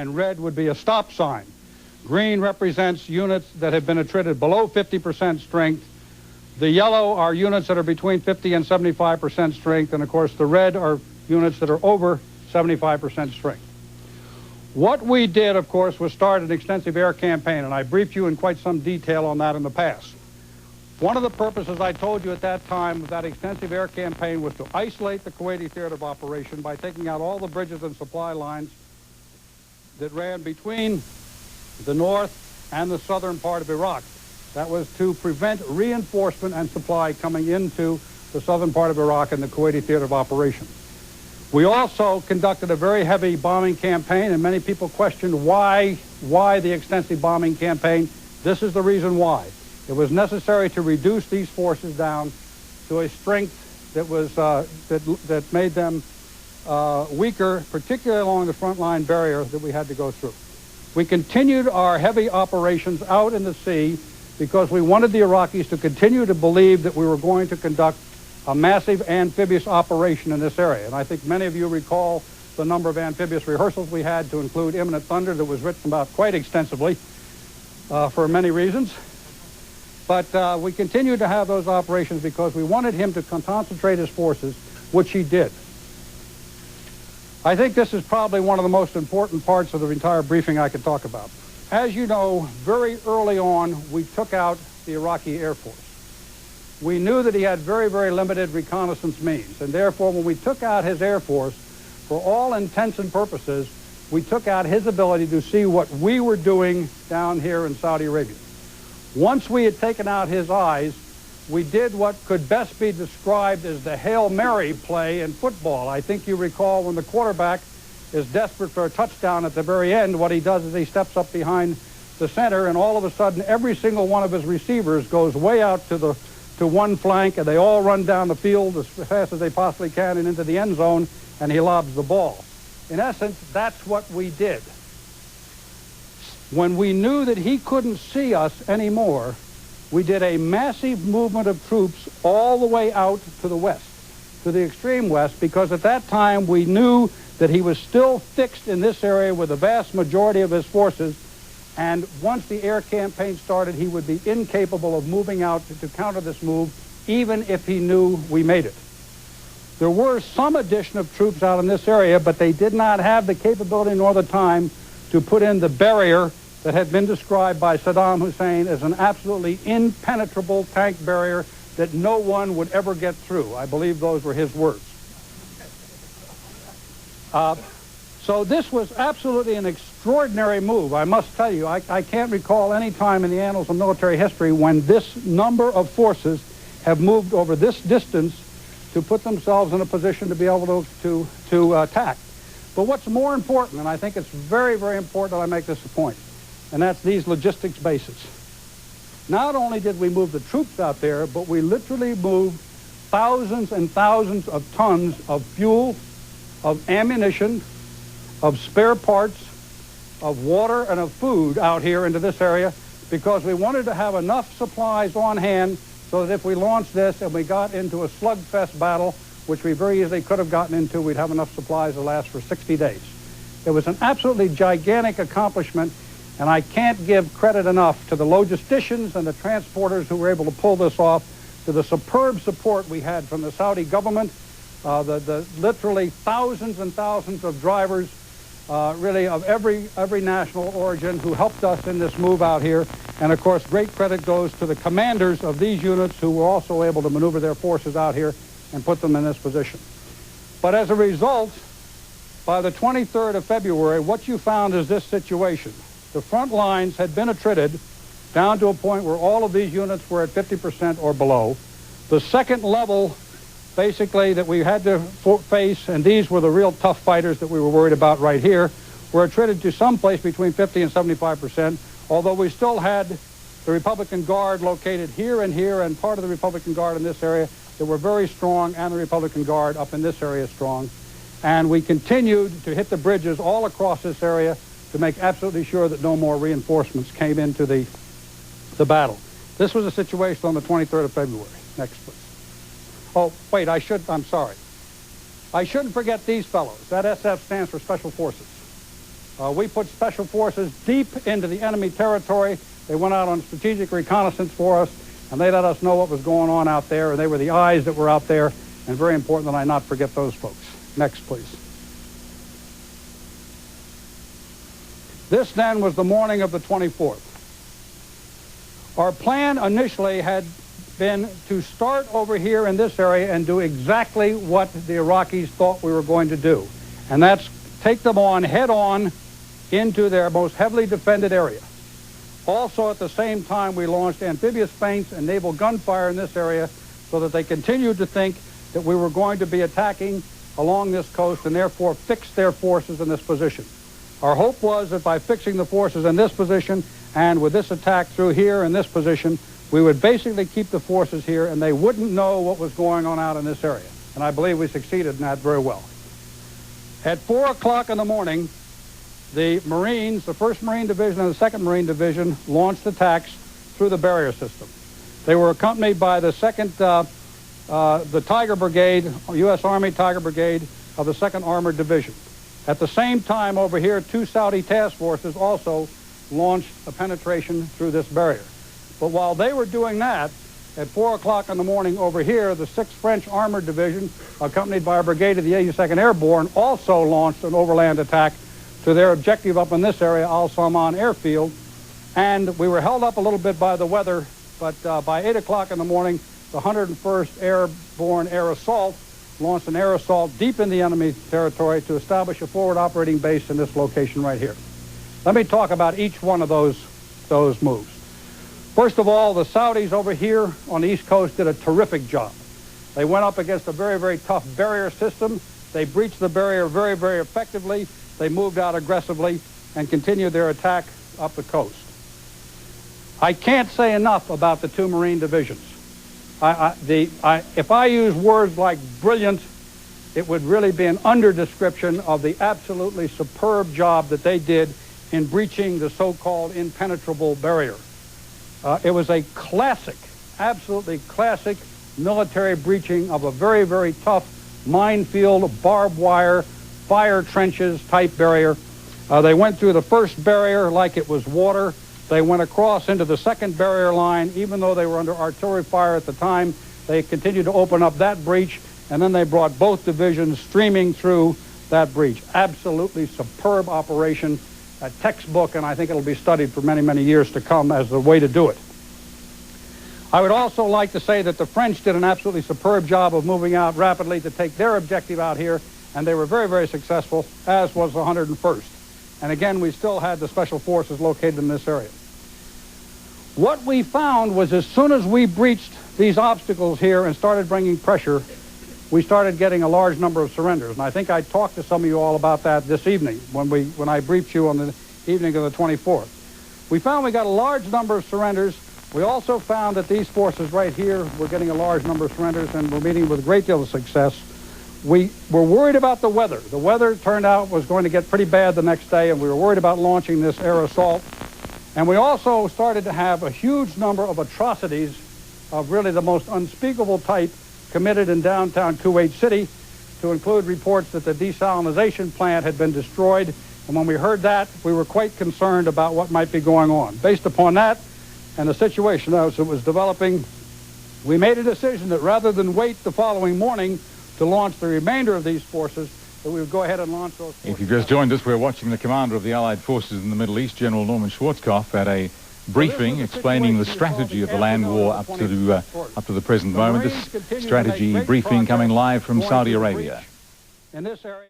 and red would be a stop sign. Green represents units that have been attrited below 50% strength. The yellow are units that are between 50 and 75% strength, and of course the red are units that are over 75% strength. What we did, of course, was start an extensive air campaign, and I briefed you in quite some detail on that in the past. One of the purposes I told you at that time of that extensive air campaign was to isolate the Kuwaiti theater of operation by taking out all the bridges and supply lines that ran between the north and the southern part of Iraq. That was to prevent reinforcement and supply coming into the southern part of Iraq and the Kuwaiti theater of operation. We also conducted a very heavy bombing campaign, and many people questioned why the extensive bombing campaign. This is the reason why. It was necessary to reduce these forces down to a strength that was that made them weaker, particularly along the front line barrier that we had to go through. We continued our heavy operations out in the sea because we wanted the Iraqis to continue to believe that we were going to conduct a massive amphibious operation in this area. And I think many of you recall the number of amphibious rehearsals we had, to include Imminent Thunder, that was written about quite extensively for many reasons. But we continued to have those operations because we wanted him to concentrate his forces, which he did. I think this is probably one of the most important parts of the entire briefing I could talk about. As you know, very early on, we took out the Iraqi Air Force. We knew that he had very, very limited reconnaissance means, and therefore when we took out his Air Force, for all intents and purposes, we took out his ability to see what we were doing down here in Saudi Arabia. Once we had taken out his eyes, we did what could best be described as the Hail Mary play in football. I think you recall when the quarterback is desperate for a touchdown at the very end, what he does is he steps up behind the center, and all of a sudden every single one of his receivers goes way out to one flank, and they all run down the field as fast as they possibly can and into the end zone, and he lobs the ball. In essence, that's what we did. When we knew that he couldn't see us anymore, we did a massive movement of troops all the way out to the west, to the extreme west, because at that time we knew that he was still fixed in this area with the vast majority of his forces, and once the air campaign started, he would be incapable of moving out to counter this move, even if he knew we made it. There were some addition of troops out in this area, but they did not have the capability nor the time to put in the barrier that had been described by Saddam Hussein as an absolutely impenetrable tank barrier that no one would ever get through. I believe those were his words. So this was absolutely an extraordinary move, I must tell you. I can't recall any time in the annals of military history when this number of forces have moved over this distance to put themselves in a position to be able to attack. But what's more important, and I think it's very, very important that I make this a point, and that's these logistics bases. Not only did we move the troops out there, but we literally moved thousands and thousands of tons of fuel, of ammunition, of spare parts, of water, and of food out here into this area, because we wanted to have enough supplies on hand so that if we launched this and we got into a slugfest battle, which we very easily could have gotten into, we'd have enough supplies to last for 60 days. It was an absolutely gigantic accomplishment, and I can't give credit enough to the logisticians and the transporters who were able to pull this off, to the superb support we had from the Saudi government, the literally thousands and thousands of drivers, really of every national origin, who helped us in this move out here. And of course, great credit goes to the commanders of these units who were also able to maneuver their forces out here and put them in this position. But as a result, by the 23rd of February, what you found is this situation. The front lines had been attrited down to a point where all of these units were at 50% or below. The second level, basically, that we had to face, and these were the real tough fighters that we were worried about right here, were attrited to someplace between 50 and 75%, although we still had the Republican Guard located here, and part of the Republican Guard in this area that were very strong, and the Republican Guard up in this area strong. And we continued to hit the bridges all across this area to make absolutely sure that no more reinforcements came into the battle. This was a situation on the 23rd of February. Next, please. Oh, wait, I'm sorry. I shouldn't forget these fellows. That SF stands for Special Forces. We put special forces deep into the enemy territory. They went out on strategic reconnaissance for us, and they let us know what was going on out there, and they were the eyes that were out there, and very important that I not forget those folks. Next, please. This then was the morning of the 24th. Our plan initially had been to start over here in this area and do exactly what the Iraqis thought we were going to do, and that's take them on head-on into their most heavily defended area. Also, at the same time, we launched amphibious feints and naval gunfire in this area so that they continued to think that we were going to be attacking along this coast and therefore fix their forces in this position. Our hope was that by fixing the forces in this position and with this attack through here in this position, we would basically keep the forces here and they wouldn't know what was going on out in this area. And I believe we succeeded in that very well. At 4 o'clock in the morning, the Marines, the 1st Marine Division and the 2nd Marine Division, launched attacks through the barrier system. They were accompanied by the the Tiger Brigade, U.S. Army Tiger Brigade of the 2nd Armored Division. At the same time over here, 2 Saudi task forces also launched a penetration through this barrier. But while they were doing that, at 4 o'clock in the morning over here, the 6th French Armored Division, accompanied by a brigade of the 82nd Airborne, also launched an overland attack to their objective up in this area, Al Salman Airfield. And we were held up a little bit by the weather, but by 8 o'clock in the morning, the 101st Airborne Air Assault launched an air assault deep in the enemy territory to establish a forward operating base in this location right here. Let me talk about each one of those moves. First of all, the Saudis over here on the East Coast did a terrific job. They went up against a very, very tough barrier system. They breached the barrier very, very effectively. They moved out aggressively and continued their attack up the coast. I can't say enough about the 2 Marine divisions. If I use words like brilliant, it would really be an under-description of the absolutely superb job that they did in breaching the so-called impenetrable barrier. It was a classic, absolutely classic military breaching of a very, very tough minefield, barbed wire, fire trenches type barrier. They went through the first barrier like it was water. They went across into the 2nd barrier line. Even though they were under artillery fire at the time, they continued to open up that breach, and then they brought both divisions streaming through that breach. Absolutely superb operation, a textbook, and I think it'll be studied for many, many years to come as the way to do it. I would also like to say that the French did an absolutely superb job of moving out rapidly to take their objective out here, and they were very, very successful, as was the 101st. And again, we still had the special forces located in this area. What we found was as soon as we breached these obstacles here and started bringing pressure, we started getting a large number of surrenders. And I think I talked to some of you all about that this evening when I briefed you on the evening of the 24th. We found we got a large number of surrenders. We also found that these forces right here were getting a large number of surrenders and were meeting with a great deal of success. We were worried about the weather. The weather turned out was going to get pretty bad the next day, and we were worried about launching this air assault. And we also started to have a huge number of atrocities of really the most unspeakable type committed in downtown Kuwait City, to include reports that the desalinization plant had been destroyed. And when we heard that, we were quite concerned about what might be going on. Based upon that and the situation as it was developing, we made a decision that rather than wait the following morning to launch the remainder of these forces, that we would go ahead and launch those forces. If you've just joined us, we're watching the commander of the Allied forces in the Middle East, General Norman Schwarzkopf, at a briefing explaining the strategy of the land war up to the present moment. This strategy briefing coming live from Saudi Arabia. In this area.